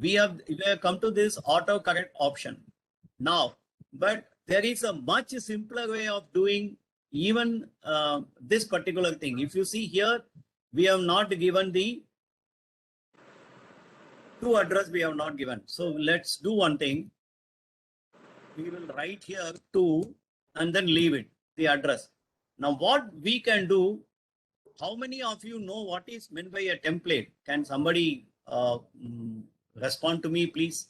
we have come to this autocorrect option now, but there is a much simpler way of doing even this particular thing. If you see here, we have not given the to address, we have not given. So let's do one thing. We will write here to and then leave it, the address. Now what we can do, how many of you know what is meant by a template? Can somebody respond to me, please?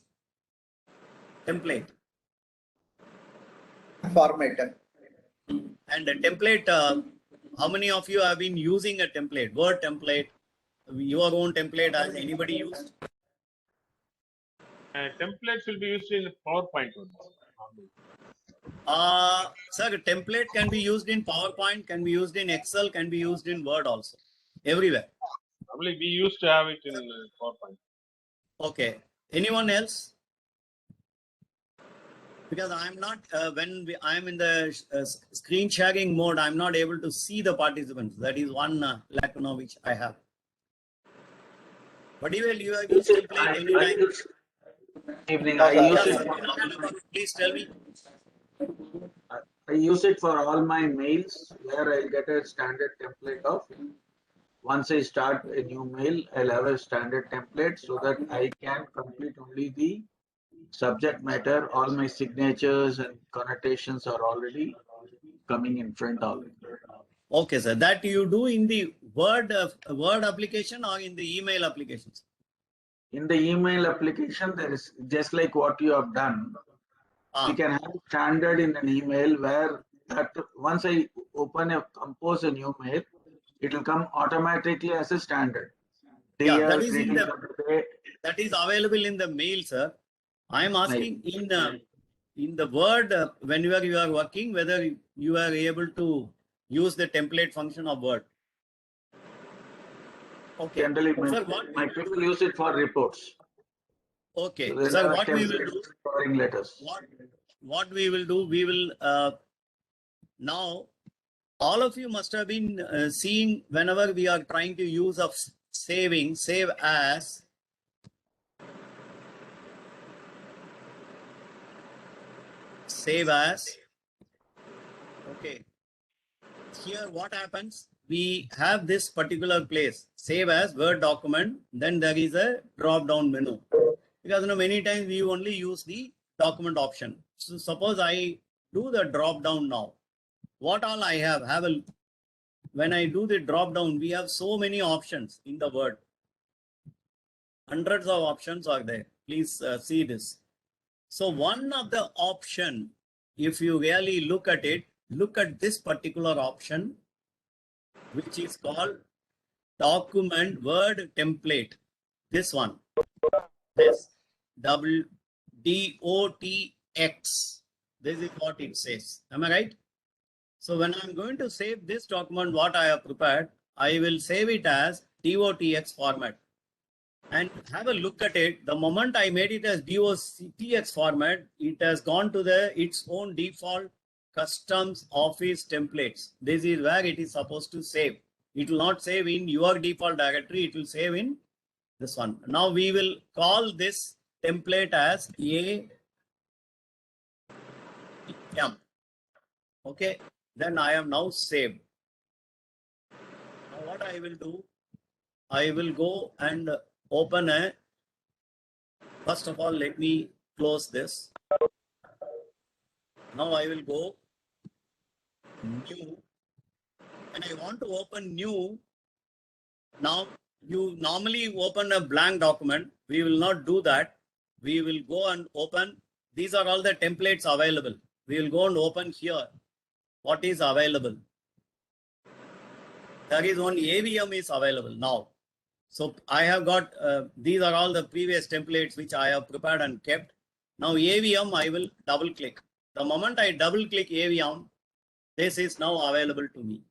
Template. Formatter. And a template, how many of you have been using a template? Word template, your own template, has anybody used? Templates will be used in PowerPoint. Sir, template can be used in PowerPoint, can be used in Excel, can be used in Word also, everywhere. Probably we used to have it in PowerPoint. Okay. Anyone else? Because I'm not, I'm in the screen sharing mode, I'm not able to see the participants. That is one lacuna which I have. But you have used template anytime? Evening, I use it. Please tell me. I use it for all my mails where I'll get a standard template of. Once I start a new mail, I'll have a standard template so that I can complete only the subject matter. All my signatures and connotations are already coming in front already. Okay, sir. That you do in the Word application or in the email applications? In the email application, there is just like what you have done. We can have standard in an email where that once I compose a new mail, it will come automatically as a standard. Yeah, that is available in the mail, sir. I am asking in the Word, whenever you are working, whether you are able to use the template function of Word. Okay. Generally, Sir, my people use it for reports. Okay. So Sir, what we will do? Letters. What we will do? We will now. All of you must have been seeing whenever we are trying to use of save as. Save as. Okay. Here what happens? We have this particular place, save as Word document, then there is a drop down menu. Because many times we only use the document option. So suppose I do the drop down now. What all I have when I do the drop down, we have so many options in the Word. Hundreds of options are there. Please see this. So one of the option, if you really look at it, look at this particular option, which is called document Word template. This one, this DOTX. This is what it says. Am I right? So when I'm going to save this document, what I have prepared, I will save it as DOTX format. And have a look at it. The moment I made it as DOTX format, it has gone to its own default customs office templates. This is where it is supposed to save. It will not save in your default directory. It will save in this one. Now we will call this template as AM. Okay. Then I am now saved. Now what I will do, I will go and open first of all, let me close this. Now I will go new, and I want to open new. Now you normally open a blank document. We will not do that. We will go and open. These are all the templates available. We will go and open here. What is available? There is one AVM is available now. So I have got, these are all the previous templates which I have prepared and kept. Now AVM, I will double click. The moment I double click AVM, this is now available to me.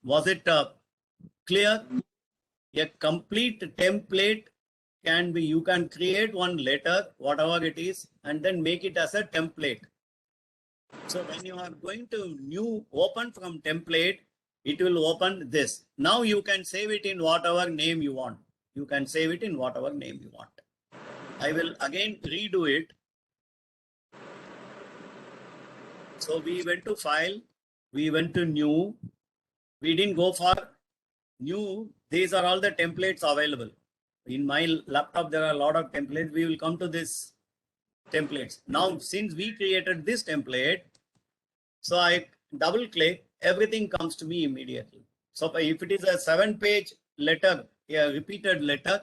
Was it clear? A complete template can be, you can create one letter, whatever it is, and then make it as a template. So when you are going to open from template, it will open this. Now you can save it in whatever name you want. You can save it in whatever name you want. I will again redo it. So we went to file, we went to new, we didn't go for new. These are all the templates available. In my laptop, there are a lot of templates. We will come to this templates. Now, since we created this template, so I double click, everything comes to me immediately. So if it is a 7-page letter, a repeated letter,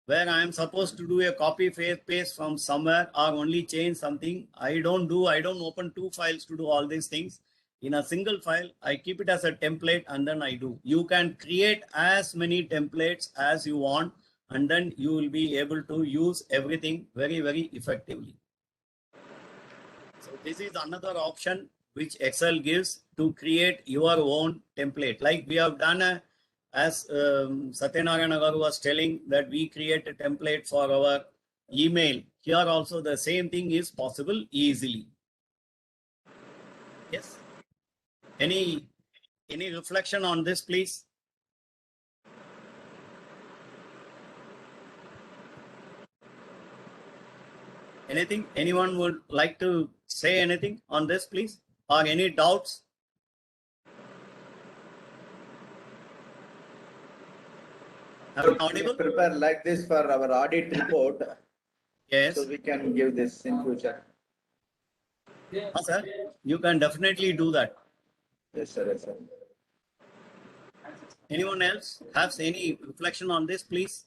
where I am supposed to do a copy paste from somewhere or only change something, I don't open 2 files to do all these things. In a single file, I keep it as a template and then I do. You can create as many templates as you want, and then you will be able to use everything very, very effectively. So this is another option which Excel gives to create your own template. Like we have done as Satyanarayana Garu was telling, that we create a template for our email. Here also the same thing is possible easily. Yes. Any reflection on this, please? Anything? Anyone would like to say anything on this, please? Or any doubts? Am I audible? Prepare like this for our audit report, Yes. so we can give this in future. Sir, you can definitely do that. Yes, sir. Yes, sir. Anyone else has any reflection on this, please?